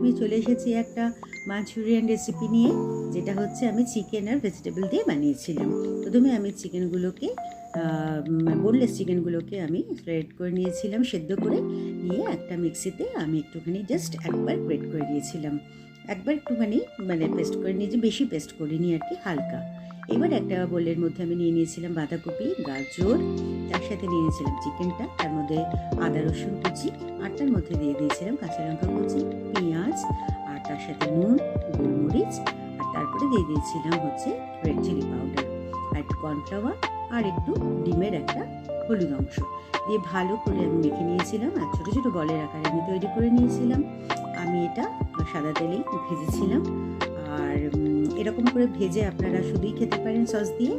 আমি চলে এসেছি একটা মাঞ্চুরিয়ান রেসিপি নিয়ে, যেটা হচ্ছে আমি চিকেন আর ভেজিটেবল দিয়ে বানিয়েছিলাম। প্রথমে আমি চিকেনগুলোকে বোনলেস চিকেনগুলোকে আমি গ্রেট করে নিয়েছিলাম, সেদ্ধ করে নিয়ে একটা মিক্সিতে আমি একটুখানি জাস্ট একবার গ্রেট করে নিয়েছিলাম। একবার একটুখানি পেস্ট করে নিয়েছি, বেশি পেস্ট করিনি আর কি, হালকা। এবার একটা বোলের মধ্যে আমি নিয়ে নিয়েছিলাম বাঁধাকপি, গাজর, তার সাথে নিয়ে নিয়েছিলাম চিকেনটা, তার মধ্যে আদা রসুন কুচি, আর তার মধ্যে দিয়ে দিয়েছিলাম কাঁচা লঙ্কা কুচি, পেঁয়াজ, আর তার সাথে নুন, গোলমরিচ, আর তারপরে দিয়ে দিয়েছিলাম হচ্ছে রেড চিলি পাউডার, আর একটু কর্নফ্লাওয়ার, আর একটু ডিমের একটা হলুদ অংশ দিয়ে ভালো করে আমি মেখে নিয়েছিলাম। আর ছোটো ছোটো বলের আকারে আমি তৈরি করে নিয়েছিলাম। আমি এটা সাদা তেলেই ভেজেছিলাম। আর এরকম করে ভেজে আপনারা শুধুই খেতে পারেন সস দিয়ে।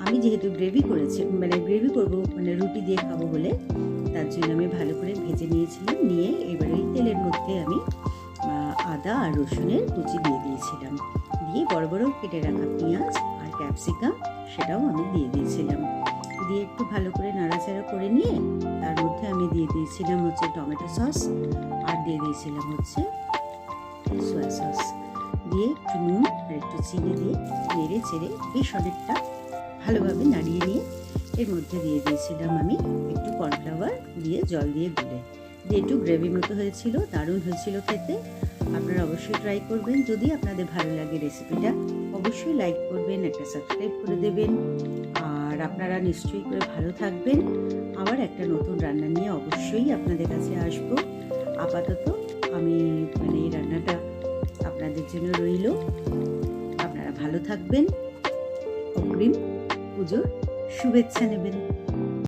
আমি যেহেতু গ্রেভি করেছি, গ্রেভি করবো, রুটি দিয়ে খাবো বলে, তার জন্য আমি ভালো করে ভেজে নিয়েছিলাম। নিয়ে এবার ওই তেলের মধ্যে আমি আদা আর রসুনের কুচি দিয়ে দিয়েছিলাম। দিয়ে বড় বড় কেটে রাখা পেঁয়াজ আর ক্যাপসিকাম সেটাও আমি দিয়ে দিয়েছিলাম। দিয়ে একটু ভালো করে নাড়াচাড়া করে নিয়ে তার মধ্যে আমি দিয়ে দিয়েছিলাম হচ্ছে টমেটো সস, আর দিয়ে দিয়েছিলাম হচ্ছে সোয়া সস, দিয়ে একটু নুন আর একটু চিনি দিয়ে নেড়ে চেড়ে বেশ অনেকটা ভালোভাবে নাড়িয়ে নিয়ে এর মধ্যে দিয়ে দিয়েছিলাম আমি একটু কর্নফ্লাওয়ার দিয়ে জল দিয়ে গুলে দিয়ে একটু গ্রেভি মতো হয়েছিল, দারুণ হয়েছিল খেতে। আপনারা অবশ্যই ট্রাই করবেন। যদি আপনাদের ভালো লাগে রেসিপিটা, অবশ্যই লাইক করবেন, একটা সাবস্ক্রাইব করে দেবেন। আর আপনারা নিশ্চয়ই করে ভালো থাকবেন। আবার একটা নতুন রান্না নিয়ে অবশ্যই আপনাদের কাছে আসবো। আপাতত আমি এই রান্নাটা আপনাদের জন্য রইল। আপনারা ভালো থাকবেন, অগ্রিম পুজোর শুভেচ্ছা নেবেন।